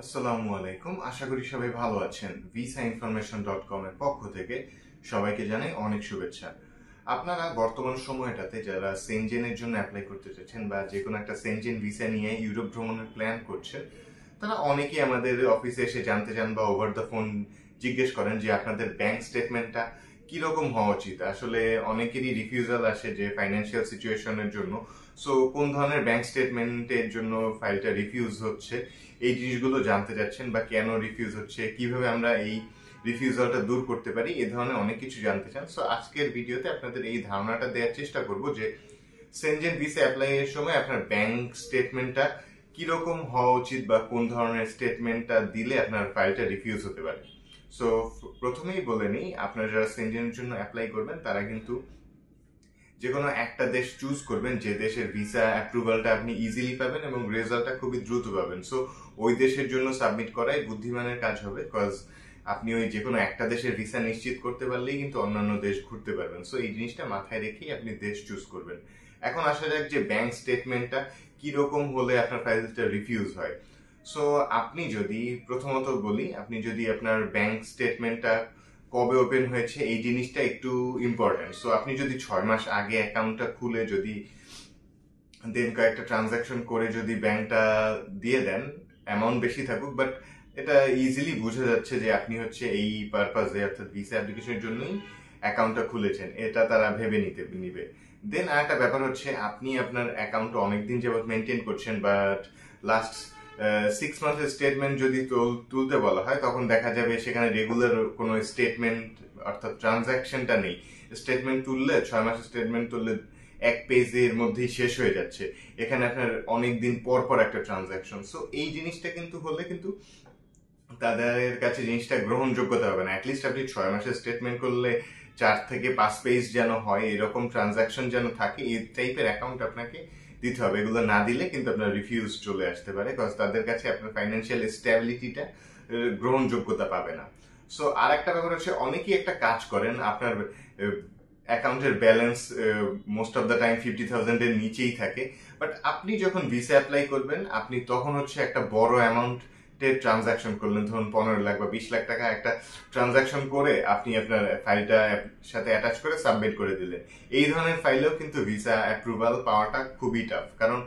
আসসালামু আলাইকুম। আশা করি সবাই ভালো আছেন। visainformation.com এর পক্ষ থেকে সবাইকে জানাই অনেক শুভেচ্ছা। আপনারা বর্তমান সময়টাতে যারা সেনজেনের জন্য অ্যাপ্লাই করতে চাচ্ছেন বা যে কোনো একটা সেনজেন ভিসা নিয়ে ইউরোপ ভ্রমণের প্ল্যান করছেন, তারা অনেকেই আমাদের অফিসে এসে জানতে চান বা ওভার দ্য ফোন জিজ্ঞেস করেন যে আপনাদের ব্যাংক স্টেটমেন্টটা কিরকম হওয়া উচিত। আসলে অনেকেরই রিফিউজাল আসে যে ফাইন্যান্সিয়াল সিচুয়েশনের জন্য। সো কোন ধরনের ব্যাংক স্টেটমেন্টের জন্য ফাইলটা রিফিউজ হচ্ছে, এই জিনিসগুলো জানতে চাচ্ছেন বা কেন রিফিউজ হচ্ছে, কিভাবে আমরা এই রিফিউজালটা দূর করতে পারি, এই ধরনের অনেক কিছু জানতে চান। সো আজকের ভিডিওতে আপনাদের এই ধারণাটা দেওয়ার চেষ্টা করব যে সেনজেন ভিসা অ্যাপ্লাই এর সময় আপনার ব্যাংক স্টেটমেন্টটা কিরকম হওয়া উচিত বা কোন ধরনের স্টেটমেন্টটা দিলে আপনার ফাইলটা রিফিউজ হতে পারে। সো প্রথমেই বলে নিই, আপনারা যারা সেনজেনের জন্য অ্যাপ্লাই করবেন তারা কিন্তু যে কোনো একটা দেশ চুজ করবেন যে দেশের ভিসা অ্যাপ্রুভালটা আপনি ইজিলি পাবেন এবং রেজাল্টটা খুবই দ্রুত পাবেন। সো ওই দেশের জন্য সাবমিট করাই বুদ্ধিমানের কাজ হবে, কজ আপনি ওই যে কোনো একটা দেশের ভিসা নিশ্চিত করতে পারলেই কিন্তু অন্যান্য দেশ ঘুরতে পারবেন। সো এই জিনিসটা মাথায় রেখেই আপনি দেশ চুজ করবেন। এখন আসা যাক যে ব্যাংক স্টেটমেন্টটা কিরকম হলে আপনার ফাইলটা রিফিউজ হয়। সো আপনি যদি প্রথমত বলি, আপনি যদি আপনার ব্যাংক স্টেটমেন্টটা কবে ওপেন হয়েছে এই জিনিসটা একটু ইম্পর্টেন্ট। সো আপনি যদি 6 মাস আগে অ্যাকাউন্টটা খুলে যদি দেন কয়েকটা ট্রানজাকশন করে যদি ব্যাংকটা দিয়ে দেন, অ্যামাউন্ট বেশি থাকুক বাট এটা ইজিলি বোঝা যাচ্ছে যে আপনি হচ্ছে এই পারপাজে অর্থাৎ ভিসা অ্যাপ্লিকেশনের জন্যই অ্যাকাউন্টটা খুলেছেন, এটা তারা ভেবে নিবে। দেন আরেকটা ব্যাপার হচ্ছে, আপনি আপনার অ্যাকাউন্টটা অনেকদিন যাবত মেনটেন করছেন বাট লাস্ট 6 মান্থের স্টেটমেন্ট যদি তুলতে বলা হয় তখন দেখা যাবে সেখানে রেগুলার কোনো স্টেটমেন্ট অর্থাৎ ট্রানজাকশনটা নেই। স্টেটমেন্ট তুললে 6 মাসের স্টেটমেন্ট তুললে এক পেজের মধ্যেই শেষ হয়ে যাচ্ছে, এখানে আপনার অনেকদিন পর পর একটা ট্রানজাকশন। সো এই জিনিসটা কিন্তু হলে কিন্তু তাদের কাছে জিনিসটা গ্রহণযোগ্যতা হবে না। অ্যাটলিস্ট আপনি 6 মাসের স্টেটমেন্ট করলে 4 থেকে 5 পেজ যেন হয়, এরকম ট্রানজাকশন যেন থাকে, এই টাইপের অ্যাকাউন্ট আপনাকে দিতে হবে। এগুলো না দিলে কিন্তু আপনার রিফিউজ চলে আসতে পারে, কজ তাদের কাছে আপনার ফাইন্যান্সিয়াল স্টেবিলিটিটা গ্রহণযোগ্যতা পাবে না। সো আর একটা ব্যাপার হচ্ছে, অনেকেই একটা কাজ করেন, আপনার অ্যাকাউন্টের balance most of the time 50,000 এর নিচেই থাকে, বাট আপনি যখন ভিসা অ্যাপ্লাই করবেন আপনি তখন হচ্ছে একটা বড় অ্যামাউন্ট ট্রানজাকশন করলেন, ধরুন 15 লাখ বা 20 লাখ টাকা একটা ট্রানজাকশন করে আপনি আপনার ফাইলটা সাথে অ্যাটাচ করে সাবমিট করে দিলেন। এই ধরনের ফাইলেও কিন্তু ভিসা অ্যাপ্রুভাল পাওয়াটা খুবই টাফ, কারণ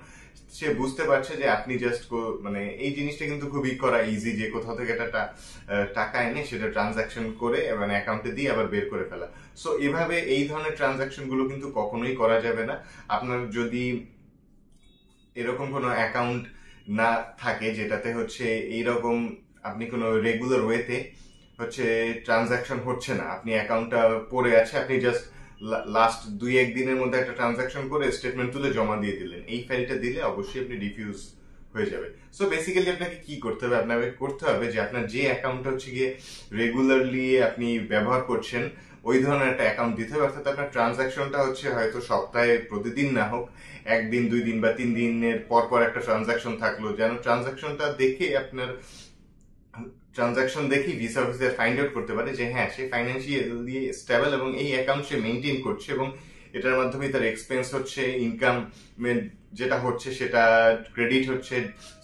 সে বুঝতে পারছে যে আপনি জাস্ট মানে এই জিনিসটা কিন্তু খুবই করা ইজি যে কোথাও থেকে একটা টাকা এনে সেটা ট্রানজাকশন করে মানে অ্যাকাউন্টে দিয়ে আবার বের করে ফেলা। সো এভাবে এই ধরনের ট্রানজাকশন গুলো কিন্তু কখনোই করা যাবে না। আপনার যদি এরকম কোনো অ্যাকাউন্ট না থাকে যেটাতে হচ্ছে এইরকম আপনি কোনো রেগুলার ওয়েতে হচ্ছে ট্রানজাকশন হচ্ছে না, আপনি অ্যাকাউন্টটা পড়ে আছে, আপনি জাস্ট লাস্ট 2-1 দিনের মধ্যে একটা ট্রানজাকশন করে স্টেটমেন্ট তুলে জমা দিয়ে দিলেন, এই ফাইলটা দিলে অবশ্যই আপনি রিফিউজ হয়ে যাবে। সো বেসিক্যালি আপনাকে কি করতে হবে, আপনাকে করতে হবে যে আপনার যে অ্যাকাউন্ট হচ্ছে গিয়ে রেগুলারলি আপনি ব্যবহার করছেন ওই ধরনের একটা অ্যাকাউন্ট দিতে হবে, অর্থাৎ আপনার ট্রানজাকশনটা হচ্ছে হয়তো সপ্তাহে প্রতিদিন না হোক, 1 দিন 2 দিন বা 3 দিনের পর পর একটা ট্রানজাকশন থাকলো, যেন ট্রানজাকশনটা দেখে আপনার ট্রানজাকশন দেখি ভিসা অফিসার ফাইন্ড আউট করতে পারে যে হ্যাঁ সে ফাইন্যান্সিয়ালি স্টেবল এবং এই অ্যাকাউন্ট সে মেনটেন করছে এবং এটার মাধ্যমে তার এক্সপেন্স হচ্ছে, ইনকাম যেটা হচ্ছে সেটা ক্রেডিট হচ্ছে।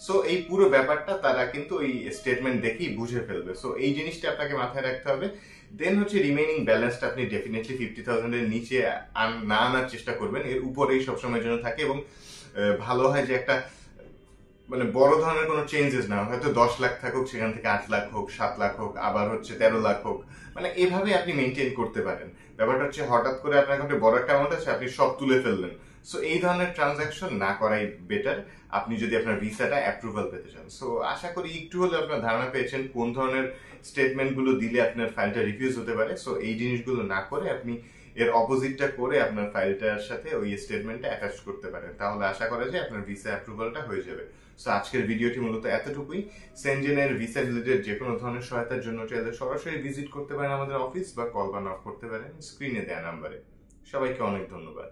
সো এই পুরো ব্যাপারটা তারা কিন্তু ওই স্টেটমেন্ট দেখেই বুঝে ফেলবে। সো এই জিনিসটা আপনাকে মাথায় রাখতে হবে। দেন হচ্ছে রিমেইনিং ব্যালেন্সটা আপনি ডেফিনেটলি 50,000 এর নিচে না আনার চেষ্টা করবেন, এর উপরেই সবসময়ের জন্য থাকে এবং ভালো হয় যে একটা মানে বড় ধরনের কোনো চেঞ্জেস না, হয়তো 10 লাখ থাকুক, সেখান থেকে 8 লাখ হোক, 7 লাখ হোক, আবার হচ্ছে 13 লাখ হোক, মানে এভাবে আপনি মেনটেন করতে পারেন। ব্যাপারটা হচ্ছে হঠাৎ করে আপনার কাছে বড় একটা অ্যামাউন্ট আছে, আপনি সব তুলে ফেললেন। সো এই ধরনের ট্রানজাকশন না করাই বেটার আপনি যদি আপনার ভিসাটা অ্যাপ্রুভাল পেতে চান। সো আশা করি একটু হলে আপনার ধারণা পেয়েছেন কোন ধরনের স্টেটমেন্ট গুলো দিলে আপনার ফাইলটা রিফিউজ হতে পারে। সো এই জিনিসগুলো না করে আপনি এর অপোজিটটা করে আপনার ফাইলটার সাথে ওই স্টেটমেন্টটা অ্যাটাচ করতে পারেন, তাহলে আশা করা যায় আপনার ভিসা অ্যাপ্রুভালটা হয়ে যাবে। সো আজকের ভিডিওটি মূলত এতটুকুই। সেনজেনের ভিসা রিলেটেড যে কোনো ধরনের সহায়তার জন্য চাইলে সরাসরি ভিজিট করতে পারেন আমাদের অফিস বা কল বা নক করতে পারেন স্ক্রিনে দেওয়া নাম্বারে। সবাইকে অনেক ধন্যবাদ।